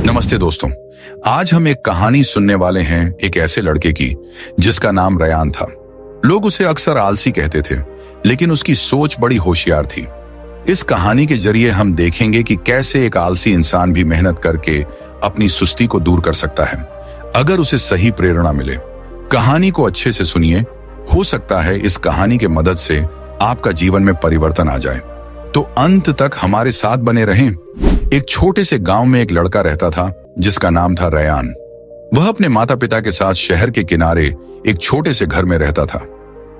नमस्ते दोस्तों। आज हम एक कहानी सुनने वाले हैं एक ऐसे लड़के की जिसका नाम रयान था। लोग उसे अक्सर आलसी कहते थे, लेकिन उसकी सोच बड़ी होशियार थी। इस कहानी के जरिए हम देखेंगे कि कैसे एक आलसी इंसान भी मेहनत करके अपनी सुस्ती को दूर कर सकता है, अगर उसे सही प्रेरणा मिले। कहानी को अच्छे से सुनिए, हो सकता है इस कहानी के मदद से आपका जीवन में परिवर्तन आ जाए। तो अंत तक हमारे साथ बने रहें। एक छोटे से गांव में एक लड़का रहता था जिसका नाम था रयान। वह अपने माता पिता के साथ शहर के किनारे एक छोटे से घर में रहता था।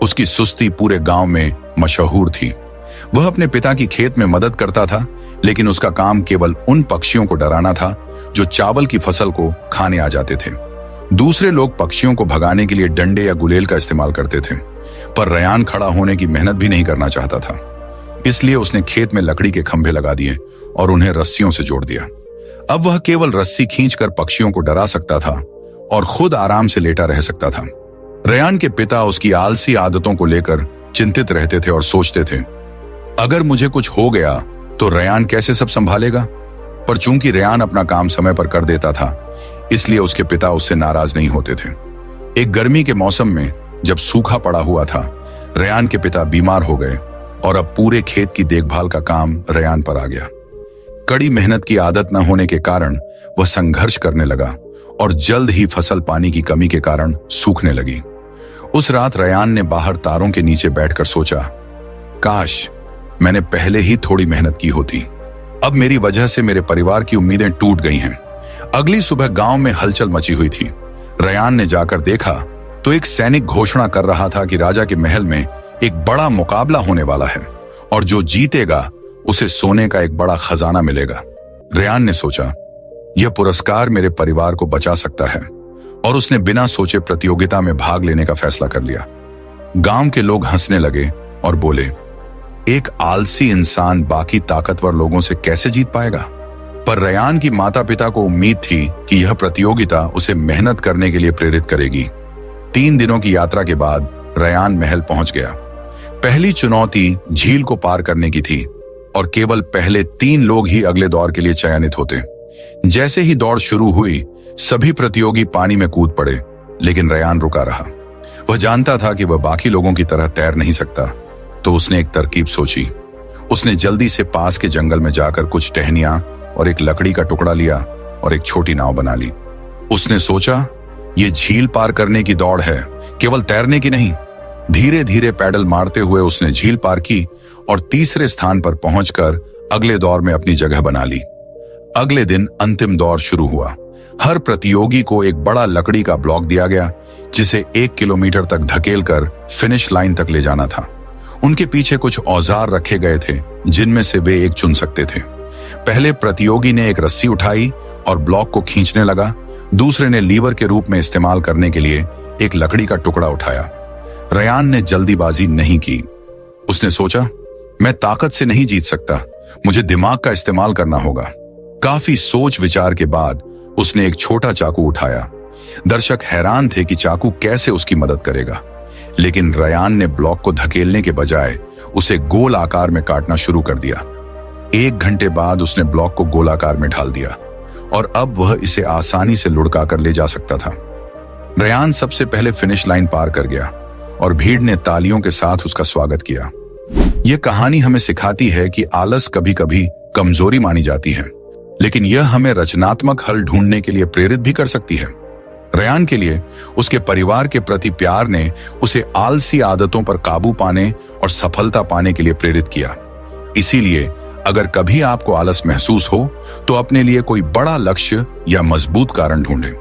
उसकी सुस्ती पूरे गांव में मशहूर थी। वह अपने पिता की खेत में मदद करता था, लेकिन उसका काम केवल उन पक्षियों को डराना था जो चावल की फसल को खाने आ जाते थे। दूसरे लोग पक्षियों को भगाने के लिए डंडे या गुलेल का इस्तेमाल करते थे, पर रयान खड़ा होने की मेहनत भी नहीं करना चाहता था। इसलिए उसने खेत में लकड़ी के खंभे लगा दिए और उन्हें रस्सियों से जोड़ दिया। अब वह केवल रस्सी खींचकर पक्षियों को डरा सकता था और खुद आराम से लेटा रह सकता था। रयान के पिता उसकी आलसी आदतों को लेकर चिंतित रहते थे और सोचते थे, अगर मुझे कुछ हो गया तो रयान कैसे सब संभालेगा। पर चूंकि रयान अपना काम समय पर कर देता था, इसलिए उसके पिता उससे नाराज नहीं होते थे। एक गर्मी के मौसम में जब सूखा पड़ा हुआ था, रयान के पिता बीमार हो गए और अब पूरे खेत की देखभाल का काम रयान पर आ गया। कड़ी मेहनत की आदत न होने के कारण वह संघर्ष करने लगा और जल्द ही फसल पानी की कमी के कारण सूखने लगी। उस रात रयान ने बाहर तारों के नीचे बैठकर सोचा, काश मैंने पहले ही थोड़ी मेहनत की होती। अब मेरी वजह से मेरे परिवार की उम्मीदें टूट गई हैं। अगली सुबह गांव में हलचल मची हुई थी। रयान ने जाकर देखा तो एक सैनिक घोषणा कर रहा था कि राजा के महल में एक बड़ा मुकाबला होने वाला है और जो जीतेगा उसे सोने का एक बड़ा खजाना मिलेगा। रयान ने सोचा, यह पुरस्कार मेरे परिवार को बचा सकता है, और उसने बिना सोचे प्रतियोगिता में भाग लेने का फैसला कर लिया। गांव के लोग हंसने लगे और बोले, एक आलसी इंसान बाकी ताकतवर लोगों से कैसे जीत पाएगा। पर रयान की माता पिता को उम्मीद थी कि यह प्रतियोगिता उसे मेहनत करने के लिए प्रेरित करेगी। 3 दिनों की यात्रा के बाद रयान महल पहुंच गया। पहली चुनौती झील को पार करने की थी और केवल पहले 3 लोग ही अगले दौर के लिए चयनित होते। जैसे ही दौड़ शुरू हुई, सभी प्रतियोगी पानी में कूद पड़े, लेकिन रयान रुका रहा। वह जानता था कि वह बाकी लोगों की तरह तैर नहीं सकता, तो उसने एक तरकीब सोची। उसने जल्दी से पास के जंगल में जाकर कुछ टहनियां और एक लकड़ी का टुकड़ा लिया और एक छोटी नाव बना ली। उसने सोचा, यह झील पार करने की दौड़ है, केवल तैरने की नहीं। धीरे धीरे पैडल मारते हुए उसने झील पार की और तीसरे स्थान पर पहुंचकर अगले दौर में अपनी जगह बना ली। अगले दिन अंतिम दौर शुरू हुआ। हर प्रतियोगी को एक बड़ा लकड़ी का ब्लॉक दिया गया, जिसे 1 किलोमीटर तक धकेलकर फिनिश लाइन तक ले जाना था। उनके पीछे कुछ औजार रखे गए थे, जिनमें से वे एक चुन सकते थे। पहले प्रतियोगी ने एक रस्सी उठाई और ब्लॉक को खींचने लगा। दूसरे ने लीवर के रूप में इस्तेमाल करने के लिए एक लकड़ी का टुकड़ा उठाया। रयान ने जल्दीबाजी नहीं की। उसने सोचा, मैं ताकत से नहीं जीत सकता, मुझे दिमाग का इस्तेमाल करना होगा। काफी सोच विचार के बाद उसने एक छोटा चाकू उठाया। दर्शक हैरान थे कि चाकू कैसे उसकी मदद करेगा, लेकिन रयान ने ब्लॉक को धकेलने के बजाय उसे गोल आकार में काटना शुरू कर दिया। 1 घंटे बाद उसने ब्लॉक को गोलाकार में ढाल दिया और अब वह इसे आसानी से लुढ़काकर ले जा सकता था। रयान सबसे पहले फिनिश लाइन पार कर गया और भीड़ ने तालियों के साथ उसका स्वागत किया। यह कहानी हमें सिखाती है कि आलस कभी कभी कमजोरी मानी जाती है, लेकिन यह हमें रचनात्मक हल ढूंढने के लिए प्रेरित भी कर सकती है। रयान के लिए उसके परिवार के प्रति प्यार ने उसे आलसी आदतों पर काबू पाने और सफलता पाने के लिए प्रेरित किया। इसीलिए अगर कभी आपको आलस महसूस हो, तो अपने लिए कोई बड़ा लक्ष्य या मजबूत कारण ढूंढें।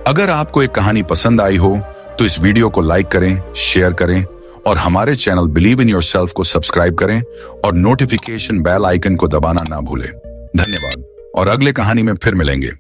अगर आपको एक कहानी पसंद आई हो, तो इस वीडियो को लाइक करें, शेयर करें और हमारे चैनल बिलीव इन योरसेल्फ को सब्सक्राइब करें और नोटिफिकेशन बेल आइकन को दबाना ना भूलें। धन्यवाद और अगले कहानी में फिर मिलेंगे।